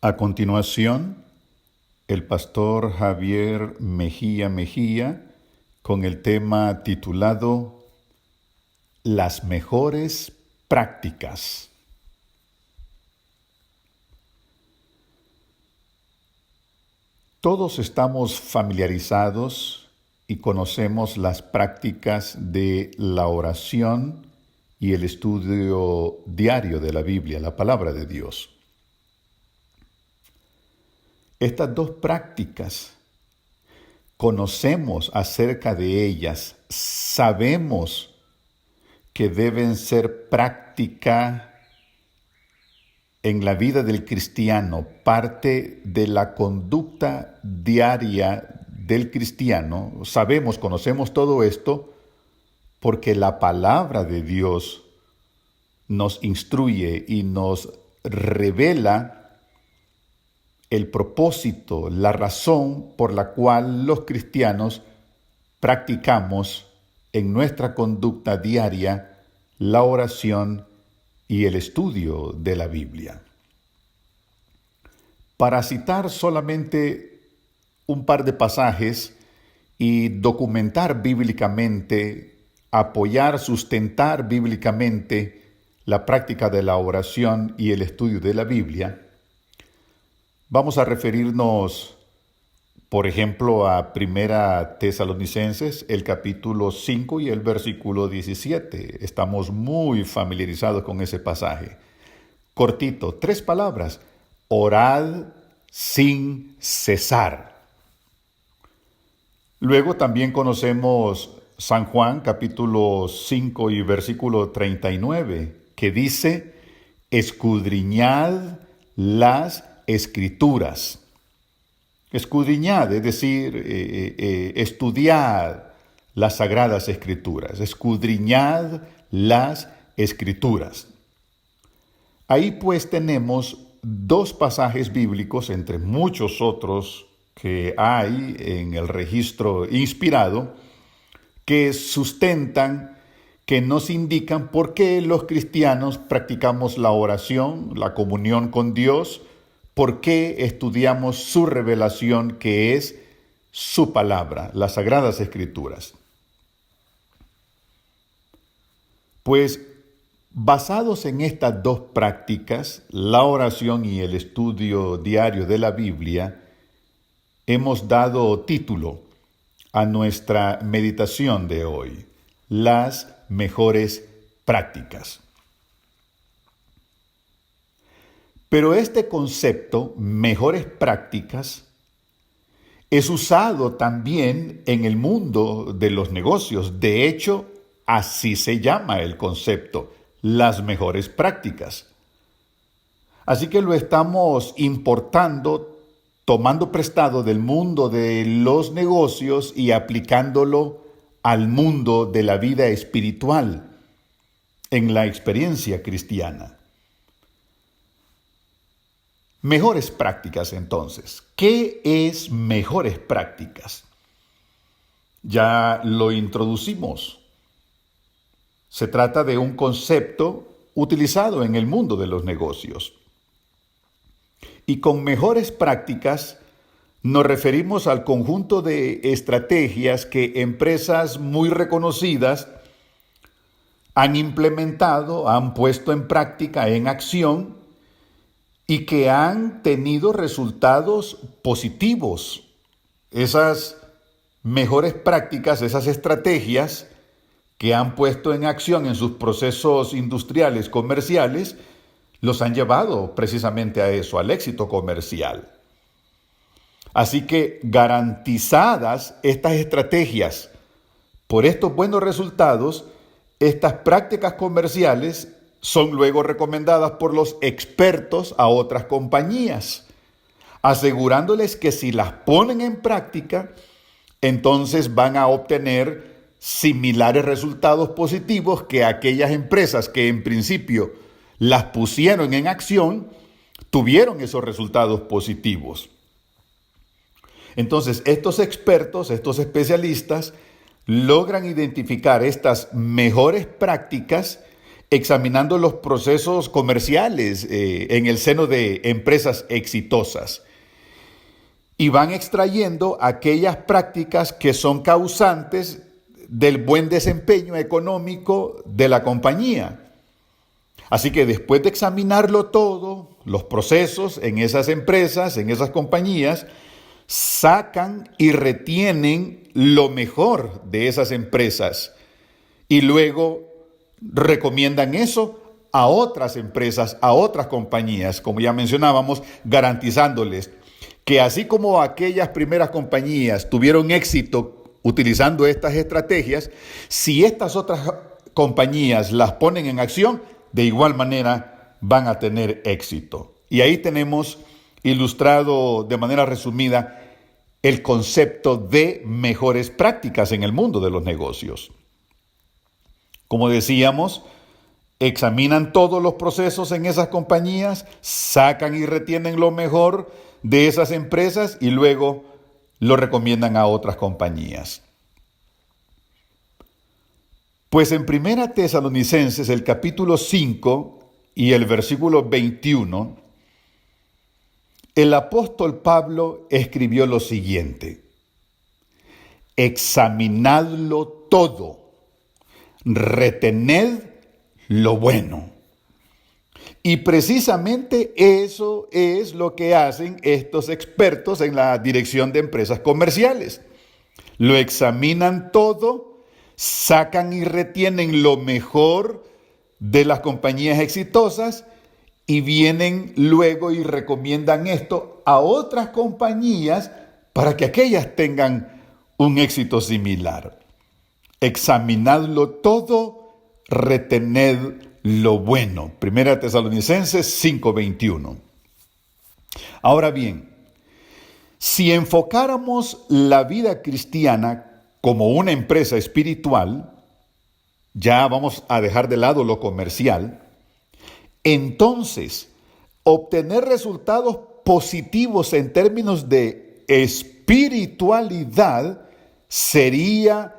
A continuación, el pastor Javier Mejía con el tema titulado Las mejores prácticas. Todos estamos familiarizados y conocemos las prácticas de la oración y el estudio diario de la Biblia, la palabra de Dios. Estas dos prácticas, conocemos acerca de ellas, sabemos que deben ser práctica en la vida del cristiano, parte de la conducta diaria del cristiano. Sabemos, conocemos todo esto porque la palabra de Dios nos instruye y nos revela el propósito, la razón por la cual los cristianos practicamos en nuestra conducta diaria la oración y el estudio de la Biblia. Para citar solamente un par de pasajes y documentar bíblicamente, apoyar, sustentar bíblicamente la práctica de la oración y el estudio de la Biblia, vamos a referirnos, por ejemplo, a Primera Tesalonicenses, el capítulo 5 y el versículo 17. Estamos muy familiarizados con ese pasaje. Cortito, 3 palabras: orad sin cesar. Luego también conocemos San Juan, capítulo 5 y versículo 39, que dice: escudriñad las Escrituras. Escudriñad, es decir, estudiad las Sagradas Escrituras. Escudriñad las Escrituras. Ahí pues tenemos 2 pasajes bíblicos, entre muchos otros que hay en el registro inspirado, que sustentan, que nos indican por qué los cristianos practicamos la oración, la comunión con Dios, por qué estudiamos su revelación, que es su palabra, las Sagradas Escrituras. Pues, basados en estas 2 prácticas, la oración y el estudio diario de la Biblia, hemos dado título a nuestra meditación de hoy: las mejores prácticas. Pero este concepto, mejores prácticas, es usado también en el mundo de los negocios. De hecho, así se llama el concepto, las mejores prácticas. Así que lo estamos importando, tomando prestado del mundo de los negocios y aplicándolo al mundo de la vida espiritual, en la experiencia cristiana. Mejores prácticas, entonces. ¿Qué es mejores prácticas? Ya lo introducimos. Se trata de un concepto utilizado en el mundo de los negocios. Y con mejores prácticas nos referimos al conjunto de estrategias que empresas muy reconocidas han implementado, han puesto en práctica, en acción, y que han tenido resultados positivos. Esas mejores prácticas, esas estrategias que han puesto en acción en sus procesos industriales, comerciales, los han llevado precisamente a eso, al éxito comercial. Así que, garantizadas estas estrategias por estos buenos resultados, estas prácticas comerciales son luego recomendadas por los expertos a otras compañías, asegurándoles que si las ponen en práctica, entonces van a obtener similares resultados positivos que aquellas empresas que en principio las pusieron en acción, tuvieron esos resultados positivos. Entonces, estos expertos, estos especialistas, logran identificar estas mejores prácticas examinando los procesos comerciales en el seno de empresas exitosas y van extrayendo aquellas prácticas que son causantes del buen desempeño económico de la compañía. Así que después de examinarlo todo, los procesos en esas empresas, en esas compañías, sacan y retienen lo mejor de esas empresas y luego recomiendan eso a otras empresas, a otras compañías, como ya mencionábamos, garantizándoles que así como aquellas primeras compañías tuvieron éxito utilizando estas estrategias, si estas otras compañías las ponen en acción, de igual manera van a tener éxito. Y ahí tenemos ilustrado de manera resumida el concepto de mejores prácticas en el mundo de los negocios. Como decíamos, examinan todos los procesos en esas compañías, sacan y retienen lo mejor de esas empresas y luego lo recomiendan a otras compañías. Pues en 1 Tesalonicenses, el capítulo 5 y el versículo 21, el apóstol Pablo escribió lo siguiente: examinadlo todo, retened lo bueno. Y precisamente eso es lo que hacen estos expertos en la dirección de empresas comerciales. Lo examinan todo, sacan y retienen lo mejor de las compañías exitosas y vienen luego y recomiendan esto a otras compañías para que aquellas tengan un éxito similar. Examinadlo todo, retened lo bueno. 1 Tesalonicenses 5:21. Ahora bien, si enfocáramos la vida cristiana como una empresa espiritual, ya vamos a dejar de lado lo comercial, entonces obtener resultados positivos en términos de espiritualidad sería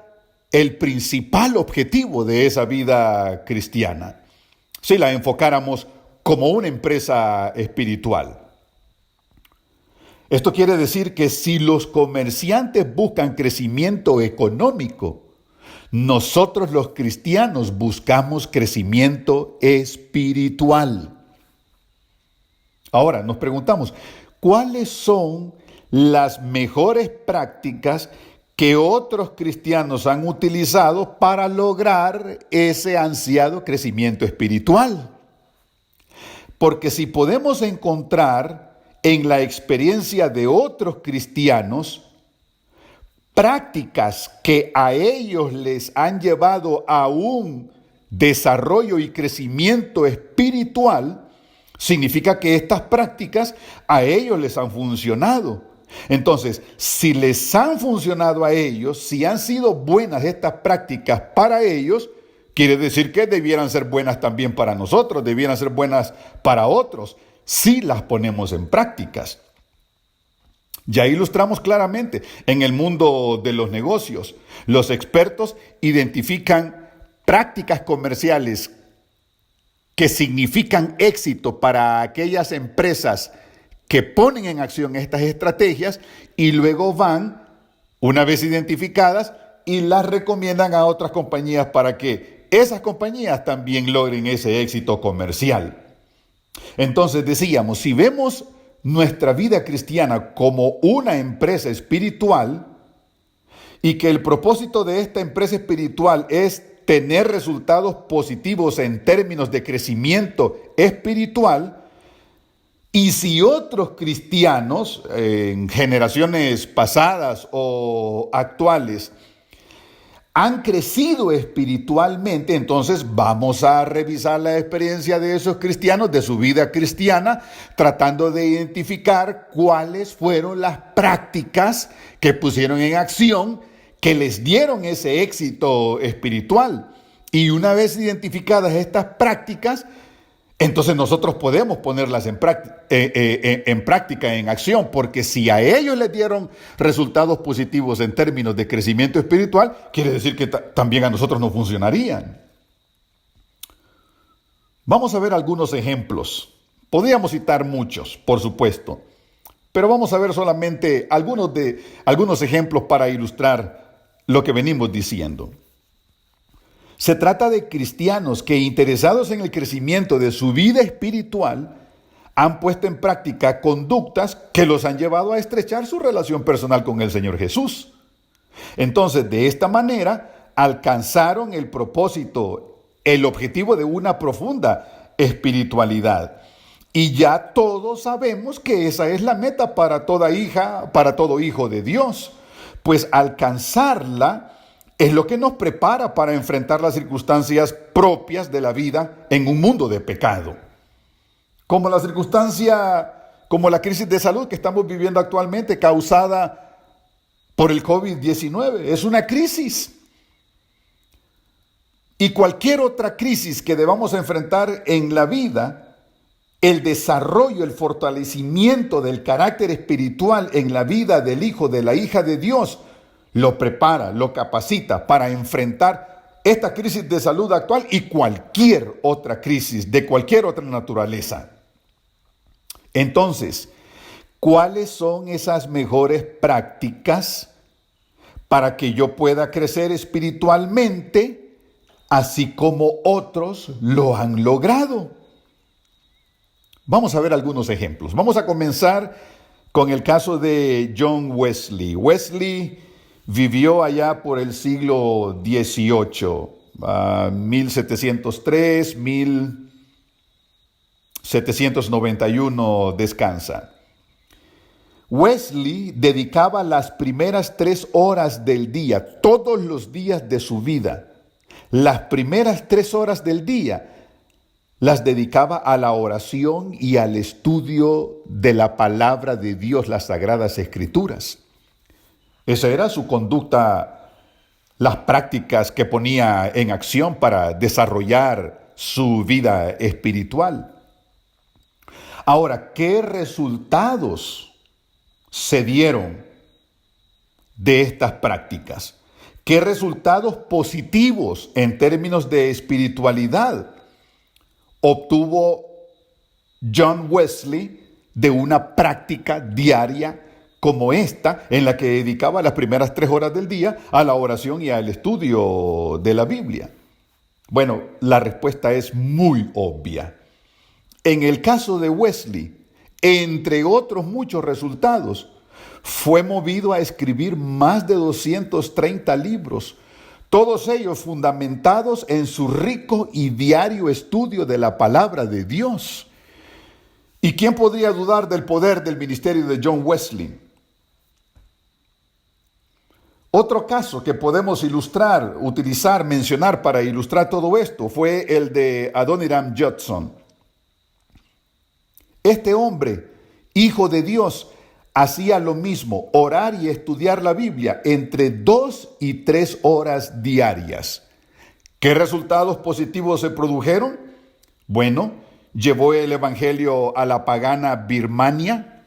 el principal objetivo de esa vida cristiana, si la enfocáramos como una empresa espiritual. Esto quiere decir que si los comerciantes buscan crecimiento económico, nosotros los cristianos buscamos crecimiento espiritual. Ahora nos preguntamos, ¿cuáles son las mejores prácticas que otros cristianos han utilizado para lograr ese ansiado crecimiento espiritual? Porque si podemos encontrar en la experiencia de otros cristianos prácticas que a ellos les han llevado a un desarrollo y crecimiento espiritual, significa que estas prácticas a ellos les han funcionado. Entonces, si les han funcionado a ellos, si han sido buenas estas prácticas para ellos, quiere decir que debieran ser buenas también para nosotros, debieran ser buenas para otros, si las ponemos en prácticas. Ya ilustramos claramente en el mundo de los negocios. Los expertos identifican prácticas comerciales que significan éxito para aquellas empresas que ponen en acción estas estrategias y luego van, una vez identificadas, y las recomiendan a otras compañías para que esas compañías también logren ese éxito comercial. Entonces decíamos, si vemos nuestra vida cristiana como una empresa espiritual y que el propósito de esta empresa espiritual es tener resultados positivos en términos de crecimiento espiritual, y si otros cristianos en generaciones pasadas o actuales han crecido espiritualmente, entonces vamos a revisar la experiencia de esos cristianos, de su vida cristiana, tratando de identificar cuáles fueron las prácticas que pusieron en acción, que les dieron ese éxito espiritual. Y una vez identificadas estas prácticas, entonces nosotros podemos ponerlas en práctica, en acción, porque si a ellos les dieron resultados positivos en términos de crecimiento espiritual, quiere decir que también a nosotros nos funcionarían. Vamos a ver algunos ejemplos. Podríamos citar muchos, por supuesto, pero vamos a ver solamente algunos ejemplos para ilustrar lo que venimos diciendo. Se trata de cristianos que, interesados en el crecimiento de su vida espiritual, han puesto en práctica conductas que los han llevado a estrechar su relación personal con el Señor Jesús. Entonces, de esta manera, alcanzaron el propósito, el objetivo de una profunda espiritualidad. Y ya todos sabemos que esa es la meta para toda hija, para todo hijo de Dios. Pues alcanzarla es lo que nos prepara para enfrentar las circunstancias propias de la vida en un mundo de pecado. Como la crisis de salud que estamos viviendo actualmente, causada por el COVID-19. Es una crisis. Y cualquier otra crisis que debamos enfrentar en la vida, el desarrollo, el fortalecimiento del carácter espiritual en la vida del hijo, de la hija de Dios, lo prepara, lo capacita para enfrentar esta crisis de salud actual y cualquier otra crisis de cualquier otra naturaleza. Entonces, ¿cuáles son esas mejores prácticas para que yo pueda crecer espiritualmente, así como otros lo han logrado? Vamos a ver algunos ejemplos. Vamos a comenzar con el caso de John Wesley. Wesley vivió allá por el siglo XVIII, 1703, 1791 descansa. Wesley dedicaba las primeras 3 horas del día, todos los días de su vida, las primeras 3 horas del día, las dedicaba a la oración y al estudio de la palabra de Dios, las Sagradas Escrituras. Esa era su conducta, las prácticas que ponía en acción para desarrollar su vida espiritual. Ahora, ¿qué resultados se dieron de estas prácticas? ¿Qué resultados positivos en términos de espiritualidad obtuvo John Wesley de una práctica diaria como esta, en la que dedicaba las primeras 3 horas del día a la oración y al estudio de la Biblia? Bueno, la respuesta es muy obvia. En el caso de Wesley, entre otros muchos resultados, fue movido a escribir más de 230 libros, todos ellos fundamentados en su rico y diario estudio de la palabra de Dios. ¿Y quién podría dudar del poder del ministerio de John Wesley? Otro caso que podemos mencionar para ilustrar todo esto fue el de Adoniram Judson. Este hombre, hijo de Dios, hacía lo mismo, orar y estudiar la Biblia entre 2 y 3 horas diarias. ¿Qué resultados positivos se produjeron? Bueno, llevó el evangelio a la pagana Birmania,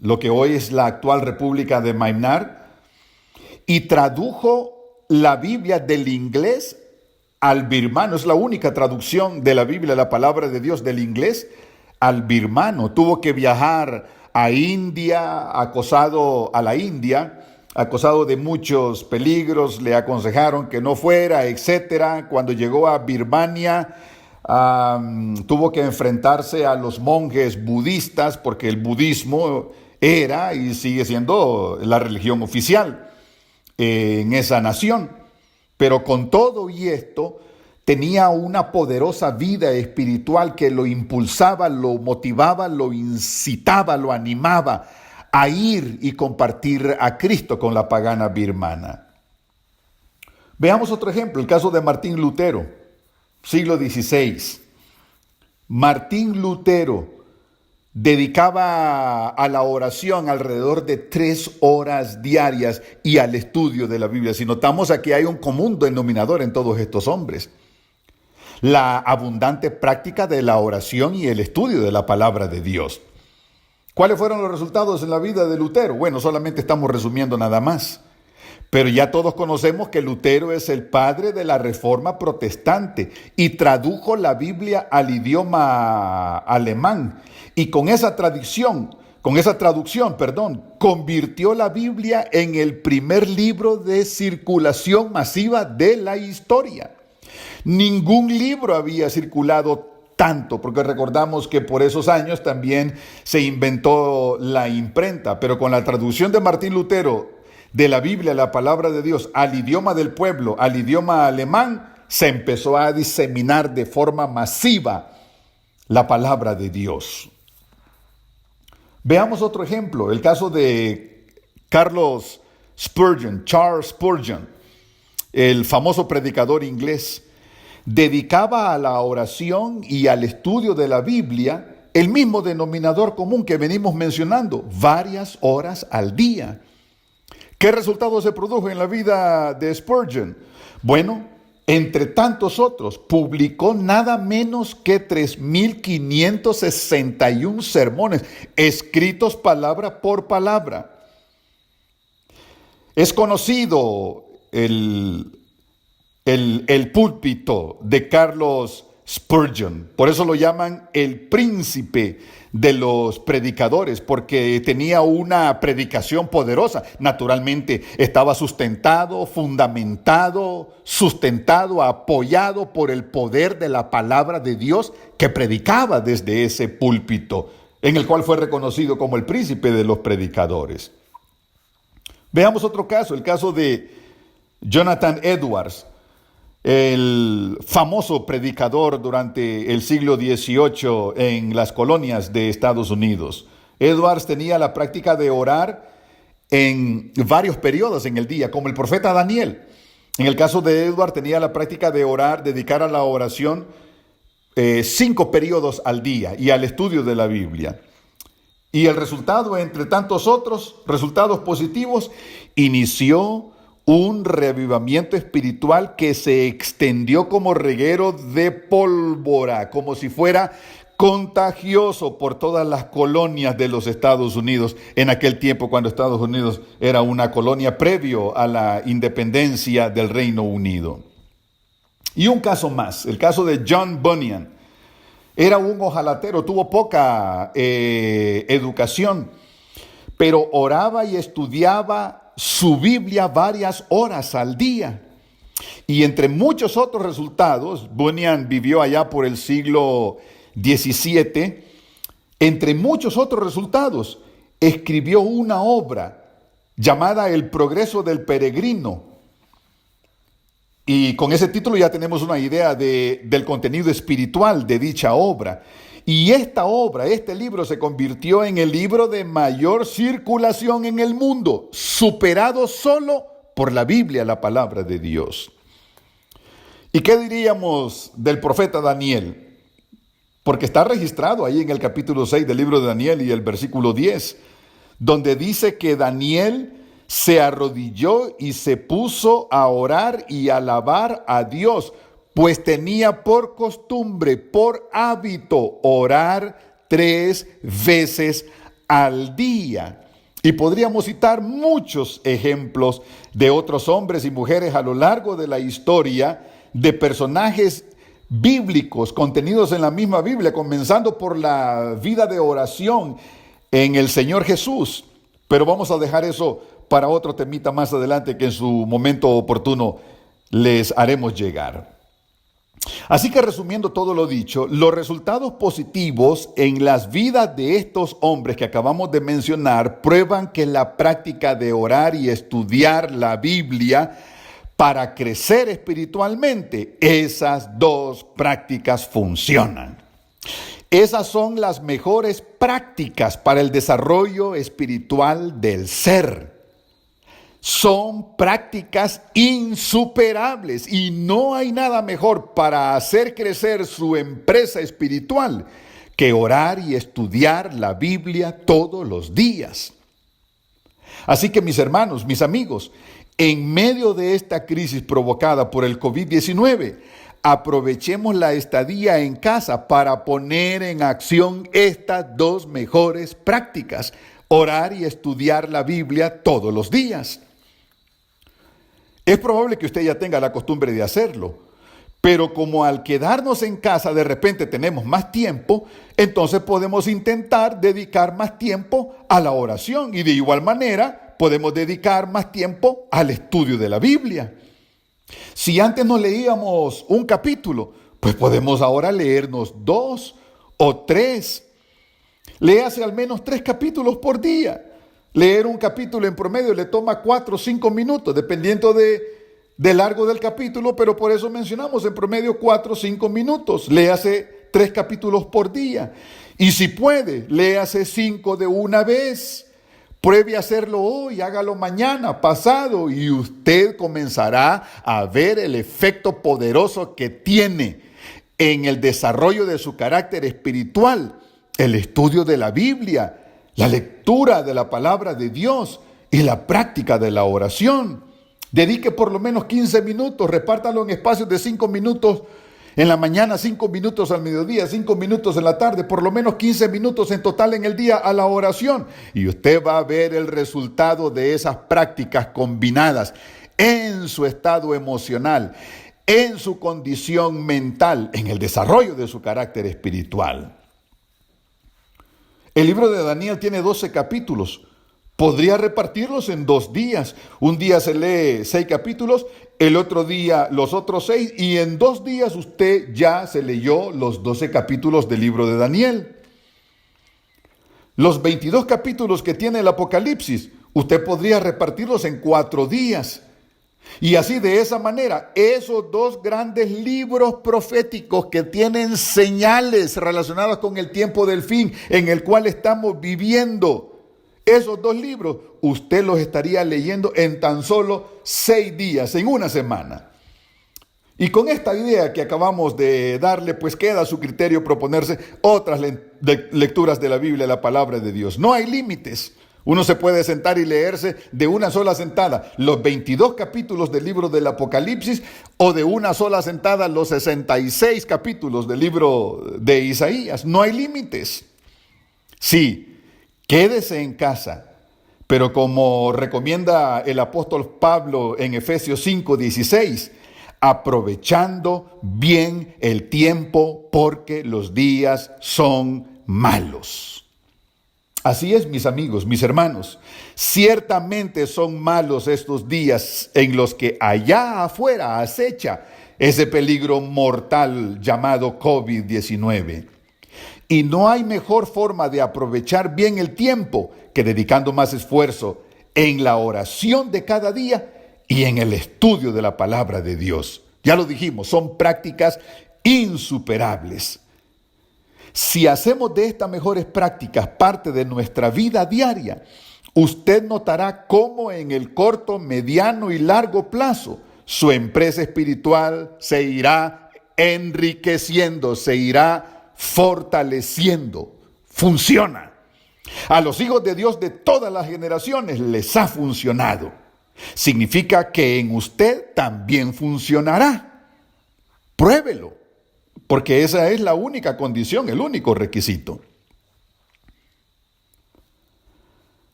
lo que hoy es la actual República de Myanmar, y tradujo la Biblia del inglés al birmano. Es la única traducción de la Biblia, la palabra de Dios, del inglés al birmano. Tuvo que viajar a India, acosado de muchos peligros, le aconsejaron que no fuera, etcétera. Cuando llegó a Birmania, tuvo que enfrentarse a los monjes budistas, porque el budismo era y sigue siendo la religión oficial en esa nación. Pero con todo y esto, tenía una poderosa vida espiritual que lo impulsaba, lo motivaba, lo incitaba, lo animaba a ir y compartir a Cristo con la pagana birmana. Veamos otro ejemplo, el caso de Martín Lutero, siglo XVI. Martín Lutero dedicaba a la oración alrededor de 3 horas diarias y al estudio de la Biblia. Si notamos, aquí hay un común denominador en todos estos hombres: la abundante práctica de la oración y el estudio de la palabra de Dios. ¿Cuáles fueron los resultados en la vida de Lutero? Bueno, solamente estamos resumiendo nada más. Pero ya todos conocemos que Lutero es el padre de la Reforma protestante y tradujo la Biblia al idioma alemán. Y con esa traducción, convirtió la Biblia en el primer libro de circulación masiva de la historia. Ningún libro había circulado tanto, porque recordamos que por esos años también se inventó la imprenta, pero con la traducción de Martín Lutero de la Biblia, la palabra de Dios, al idioma del pueblo, al idioma alemán, se empezó a diseminar de forma masiva la palabra de Dios. Veamos otro ejemplo, el caso de Charles Spurgeon, el famoso predicador inglés. Dedicaba a la oración y al estudio de la Biblia el mismo denominador común que venimos mencionando, varias horas al día. ¿Qué resultado se produjo en la vida de Spurgeon? Bueno, entre tantos otros, publicó nada menos que 3.561 sermones, escritos palabra por palabra. Es conocido el púlpito de Charles Spurgeon, por eso lo llaman el príncipe de los predicadores, porque tenía una predicación poderosa. Naturalmente estaba fundamentado, apoyado por el poder de la palabra de Dios que predicaba desde ese púlpito, en el cual fue reconocido como el príncipe de los predicadores. Veamos otro caso, el caso de Jonathan Edwards, el famoso predicador durante el siglo XVIII en las colonias de Estados Unidos. Edwards tenía la práctica de orar en varios periodos en el día, como el profeta Daniel. En el caso de Edwards tenía la práctica de orar, dedicar a la oración 5 periodos al día y al estudio de la Biblia. Y el resultado, entre tantos otros resultados positivos, inició un reavivamiento espiritual que se extendió como reguero de pólvora, como si fuera contagioso por todas las colonias de los Estados Unidos, en aquel tiempo cuando Estados Unidos era una colonia previo a la independencia del Reino Unido. Y un caso más, el caso de John Bunyan. Era un ojalatero, tuvo poca educación, pero oraba y estudiaba su Biblia varias horas al día. Y entre muchos otros resultados, Bunyan vivió allá por el siglo XVII, entre muchos otros resultados, escribió una obra llamada El progreso del peregrino. Y con ese título ya tenemos una idea del contenido espiritual de dicha obra. Y esta obra, este libro, se convirtió en el libro de mayor circulación en el mundo, superado solo por la Biblia, la palabra de Dios. ¿Y qué diríamos del profeta Daniel? Porque está registrado ahí en el capítulo 6 del libro de Daniel y el versículo 10, donde dice que Daniel se arrodilló y se puso a orar y alabar a Dios, pues tenía por costumbre, por hábito, orar 3 veces al día. Y podríamos citar muchos ejemplos de otros hombres y mujeres a lo largo de la historia, de personajes bíblicos contenidos en la misma Biblia, comenzando por la vida de oración en el Señor Jesús. Pero vamos a dejar eso para otro temita más adelante que en su momento oportuno les haremos llegar. Así que resumiendo todo lo dicho, los resultados positivos en las vidas de estos hombres que acabamos de mencionar prueban que la práctica de orar y estudiar la Biblia para crecer espiritualmente, esas 2 prácticas funcionan. Esas son las mejores prácticas para el desarrollo espiritual del ser. Son prácticas insuperables y no hay nada mejor para hacer crecer su empresa espiritual que orar y estudiar la Biblia todos los días. Así que mis hermanos, mis amigos, en medio de esta crisis provocada por el COVID-19, aprovechemos la estadía en casa para poner en acción estas 2 mejores prácticas: orar y estudiar la Biblia todos los días. Es probable que usted ya tenga la costumbre de hacerlo, pero como al quedarnos en casa de repente tenemos más tiempo, entonces podemos intentar dedicar más tiempo a la oración y de igual manera podemos dedicar más tiempo al estudio de la Biblia. Si antes nos leíamos un capítulo, pues podemos ahora leernos 2 o 3. Léase al menos 3 capítulos por día. Leer un capítulo en promedio le toma 4 o 5 minutos, dependiendo de largo del capítulo, pero por eso mencionamos en promedio 4 o 5 minutos. Léase 3 capítulos por día. Y si puede, léase 5 de una vez. Pruebe a hacerlo hoy, hágalo mañana, pasado, y usted comenzará a ver el efecto poderoso que tiene en el desarrollo de su carácter espiritual, el estudio de la Biblia, la lectura de la palabra de Dios y la práctica de la oración. Dedique por lo menos 15 minutos, repártalo en espacios de 5 minutos en la mañana, 5 minutos al mediodía, 5 minutos en la tarde, por lo menos 15 minutos en total en el día a la oración. Y usted va a ver el resultado de esas prácticas combinadas en su estado emocional, en su condición mental, en el desarrollo de su carácter espiritual. El libro de Daniel tiene 12 capítulos. Podría repartirlos en 2 días. Un día se lee 6 capítulos, el otro día los otros 6, y en 2 días usted ya se leyó los 12 capítulos del libro de Daniel. Los 22 capítulos que tiene el Apocalipsis, usted podría repartirlos en 4 días. Y así, de esa manera, esos 2 grandes libros proféticos que tienen señales relacionadas con el tiempo del fin en el cual estamos viviendo, esos 2 libros, usted los estaría leyendo en tan solo 6 días, en una semana. Y con esta idea que acabamos de darle, pues queda a su criterio proponerse otras lecturas de la Biblia, la palabra de Dios. No hay límites. Uno se puede sentar y leerse de una sola sentada los 22 capítulos del libro del Apocalipsis, o de una sola sentada los 66 capítulos del libro de Isaías. No hay límites. Sí. Quédese en casa, pero como recomienda el apóstol Pablo en Efesios 5:16, aprovechando bien el tiempo porque los días son malos. Así es, mis amigos, mis hermanos, ciertamente son malos estos días en los que allá afuera acecha ese peligro mortal llamado COVID-19. Y no hay mejor forma de aprovechar bien el tiempo que dedicando más esfuerzo en la oración de cada día y en el estudio de la palabra de Dios. Ya lo dijimos, son prácticas insuperables. Si hacemos de estas mejores prácticas parte de nuestra vida diaria, usted notará cómo en el corto, mediano y largo plazo su empresa espiritual se irá enriqueciendo, se irá fortaleciendo. Funciona. A los hijos de Dios de todas las generaciones les ha funcionado. Significa que en usted también funcionará. Pruébelo, porque esa es la única condición, el único requisito.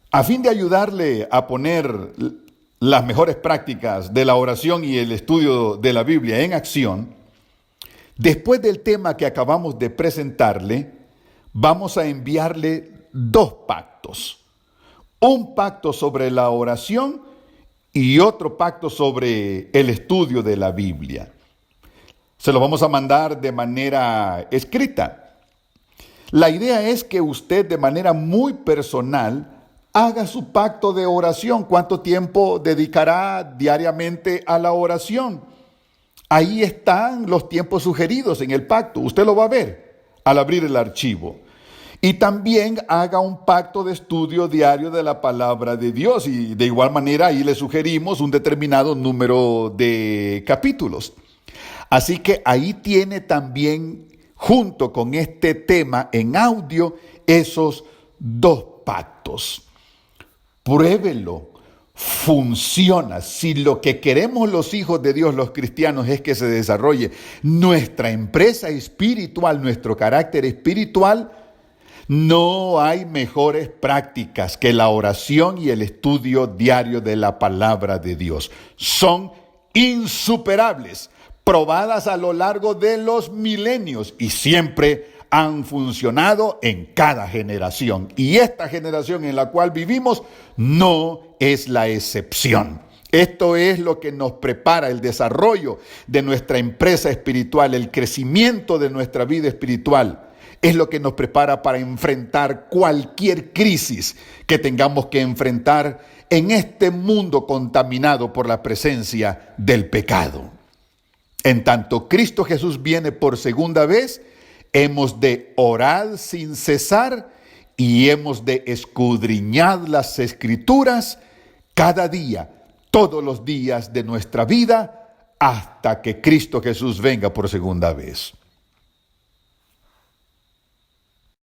A fin de ayudarle a poner las mejores prácticas de la oración y el estudio de la Biblia en acción, después del tema que acabamos de presentarle, vamos a enviarle 2 pactos. Un pacto sobre la oración y otro pacto sobre el estudio de la Biblia. Se lo vamos a mandar de manera escrita. La idea es que usted de manera muy personal haga su pacto de oración. ¿Cuánto tiempo dedicará diariamente a la oración? Ahí están los tiempos sugeridos en el pacto. Usted lo va a ver al abrir el archivo. Y también haga un pacto de estudio diario de la palabra de Dios. Y de igual manera ahí le sugerimos un determinado número de capítulos. Así que ahí tiene también, junto con este tema en audio, esos 2 pactos. Pruébelo. Funciona. Si lo que queremos los hijos de Dios, los cristianos, es que se desarrolle nuestra empresa espiritual, nuestro carácter espiritual, no hay mejores prácticas que la oración y el estudio diario de la palabra de Dios. Son insuperables, probadas a lo largo de los milenios y siempre han funcionado en cada generación. Y esta generación en la cual vivimos no es la excepción. Esto es lo que nos prepara el desarrollo de nuestra empresa espiritual, el crecimiento de nuestra vida espiritual. Es lo que nos prepara para enfrentar cualquier crisis que tengamos que enfrentar en este mundo contaminado por la presencia del pecado. En tanto Cristo Jesús viene por segunda vez, hemos de orar sin cesar y hemos de escudriñar las Escrituras cada día, todos los días de nuestra vida, hasta que Cristo Jesús venga por segunda vez.